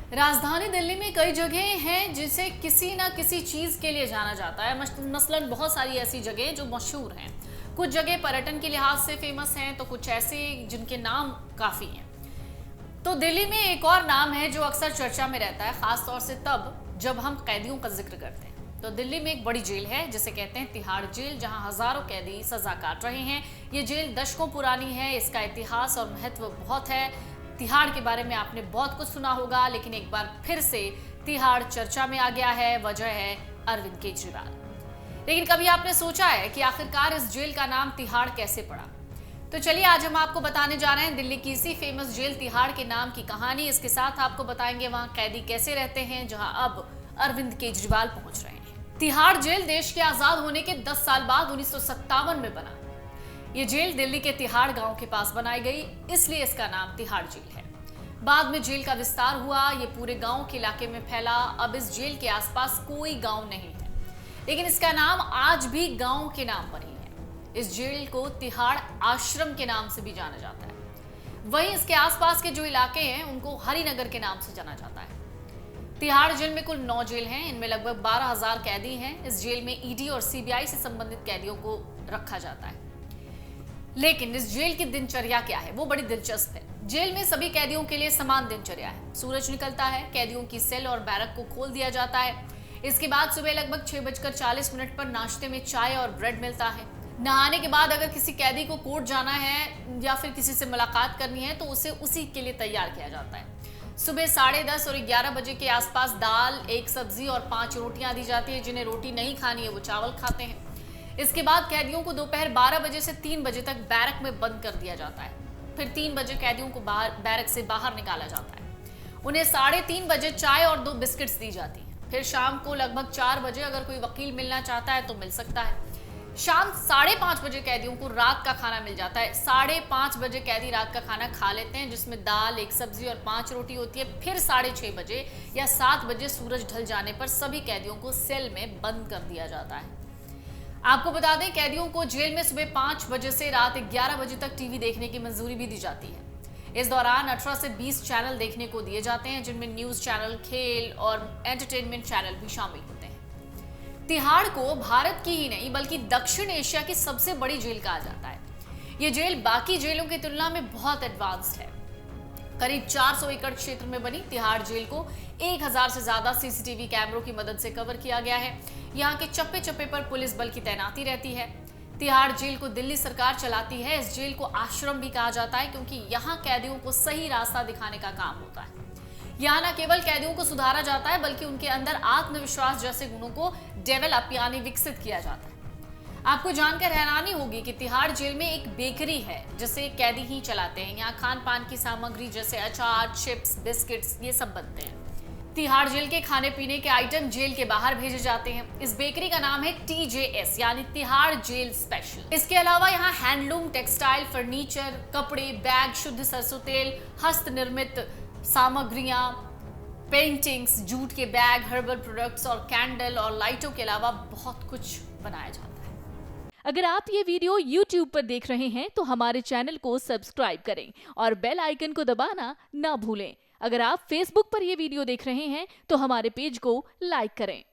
राजधानी दिल्ली में कई जगह हैं जिसे किसी ना किसी चीज के लिए जाना जाता है। मसलन बहुत सारी ऐसी जगह जो मशहूर हैं। कुछ जगह पर्यटन के लिहाज से फेमस हैं तो कुछ ऐसे जिनके नाम काफी हैं। तो दिल्ली में एक और नाम है जो अक्सर चर्चा में रहता है, खास तौर से तब जब हम कैदियों का जिक्र करते हैं। तो दिल्ली में एक बड़ी जेल है जिसे कहते हैं तिहाड़ जेल, जहां हजारों कैदी सजा काट रहे हैं। ये जेल दशकों पुरानी है, इसका इतिहास और महत्व बहुत है। तिहाड़ के बारे में आपने बहुत कुछ सुना होगा, लेकिन एक बार फिर से तिहाड़ चर्चा में आ गया है। वजह है अरविंद केजरीवाल। लेकिन कभी आपने सोचा है कि आखिरकार इस जेल का नाम तिहाड़ कैसे पड़ा? तो चलिए आज हम आपको बताने जा रहे हैं दिल्ली की इसी फेमस जेल तिहाड़ के नाम की कहानी। इसके साथ आपको बताएंगे वहां कैदी कैसे रहते हैं जहां अब अरविंद केजरीवाल पहुंच रहे हैं। तिहाड़ जेल देश के आजाद होने के 10 साल बाद 1957 में बना। ये जेल दिल्ली के तिहाड़ गांव के पास बनाई गई, इसलिए इसका नाम तिहाड़ जेल है। बाद में जेल का विस्तार हुआ, ये पूरे गांव के इलाके में फैला। अब इस जेल के आसपास कोई गांव नहीं है, लेकिन इसका नाम आज भी गांव के नाम पर ही है। इस जेल को तिहाड़ आश्रम के नाम से भी जाना जाता है। वहीं इसके आसपास के जो इलाके हैं उनको हरिनगर के नाम से जाना जाता है। तिहाड़ जेल में कुल 9 जेल हैं, इनमें लगभग 12,000 कैदी हैं। इस जेल में ईडी और सीबीआई से संबंधित कैदियों को रखा जाता है। लेकिन इस जेल की दिनचर्या क्या है वो बड़ी दिलचस्प है। जेल में सभी कैदियों के लिए समान दिनचर्या है। सूरज निकलता है, कैदियों की सेल और बैरक को खोल दिया जाता है। इसके बाद सुबह लगभग 6:40 पर नाश्ते में चाय और ब्रेड मिलता है। नहाने के बाद अगर किसी कैदी को कोर्ट जाना है या फिर किसी से मुलाकात करनी है तो उसे उसी के लिए तैयार किया जाता है। सुबह 10:30 और 11 बजे के आसपास दाल, एक सब्जी और 5 रोटियां दी जाती है। जिन्हें रोटी नहीं खानी है वो चावल खाते हैं। इसके बाद कैदियों को दोपहर 12 बजे से 3 बजे तक बैरक में बंद कर दिया जाता है। फिर 3 बजे कैदियों को बैरक से बाहर निकाला जाता है। उन्हें 3:30 बजे चाय और 2 बिस्किट्स दी जाती हैं। फिर शाम को लगभग 4 बजे अगर कोई वकील मिलना चाहता है तो मिल सकता है। शाम 5:30 बजे कैदियों को रात का खाना मिल जाता है। 5:30 बजे कैदी रात का खाना खा लेते हैं, जिसमें दाल, एक सब्जी और 5 रोटी होती है। फिर 6:30 बजे या 7 बजे सूरज ढल जाने पर सभी कैदियों को सेल में बंद कर दिया जाता है। आपको बता दें, कैदियों को जेल में सुबह 5 बजे से रात 11 बजे तक टीवी देखने की मंजूरी भी दी जाती है। इस दौरान 18 से 20 चैनल देखने को दिए जाते हैं, जिनमें न्यूज चैनल, खेल और एंटरटेनमेंट चैनल भी शामिल होते हैं। तिहाड़ को भारत की ही नहीं बल्कि दक्षिण एशिया की सबसे बड़ी जेल कहा जाता है। ये जेल बाकी जेलों की तुलना में बहुत एडवांस्ड है। करीब 400 एकड़ क्षेत्र में बनी तिहाड़ जेल को 1000 से ज्यादा सीसीटीवी कैमरों की मदद से कवर किया गया है। यहाँ के चप्पे चप्पे पर पुलिस बल की तैनाती रहती है। तिहाड़ जेल को दिल्ली सरकार चलाती है। इस जेल को आश्रम भी कहा जाता है क्योंकि यहाँ कैदियों को सही रास्ता दिखाने का काम होता है। यहाँ न केवल कैदियों को सुधारा जाता है बल्कि उनके अंदर आत्मविश्वास जैसे गुणों को डेवलप यानी विकसित किया जाता है। आपको जानकर हैरानी होगी कि तिहाड़ जेल में एक बेकरी है जिसे कैदी ही चलाते हैं। यहाँ खान पान की सामग्री जैसे अचार, चिप्स, बिस्किट्स ये सब बनते हैं। तिहाड़ जेल के खाने पीने के आइटम जेल के बाहर भेजे जाते हैं। इस बेकरी का नाम है TJS यानी तिहाड़ जेल स्पेशल। इसके अलावा यहाँ हैंडलूम, टेक्सटाइल, फर्नीचर, कपड़े, बैग, शुद्ध सरसों तेल, हस्त निर्मित सामग्रियां, पेंटिंग्स, जूट के बैग, हर्बल प्रोडक्ट्स और कैंडल और लाइटों के अलावा बहुत कुछ बनाया जाता है। अगर आप ये वीडियो YouTube पर देख रहे हैं तो हमारे चैनल को सब्सक्राइब करें और बेल आइकन को दबाना ना भूलें। अगर आप Facebook पर ये वीडियो देख रहे हैं तो हमारे पेज को लाइक करें।